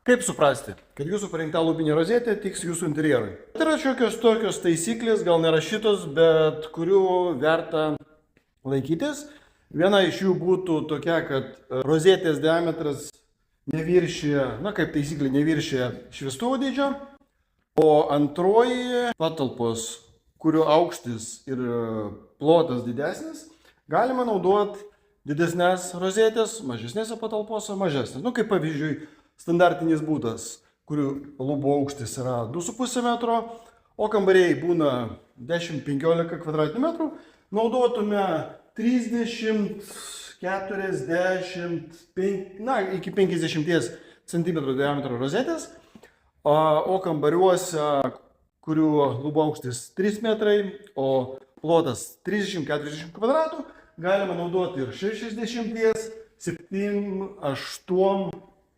Kaip suprasti, kad jūsų parinkta lubinė rozetė tiks jūsų interjerui? Tai yra šiokios tokios taisyklės, gal nerašytos, bet kurių verta laikytis. Viena iš jų būtų tokia, kad rozetės diametras neviršyje, kaip taisyklė, neviršyje šviestuvo dydžio, o antroji patalpos, kurio aukštis ir plotas didesnis, galima naudoti didesnės rozetės, mažesnėse patalpose mažesnės. Kaip pavyzdžiui, standartinis būdas, kurių lubų aukštis yra 2,5 metro, o kambariai būna 10-15 kvadratinių metrų, naudotume 30, 40, iki 50 cm diametro rozetės, o kambariuose, kurių lubų aukštis 3 metrai, o plotas 30-40 kvadratų, galima naudoti ir 60, 7, 8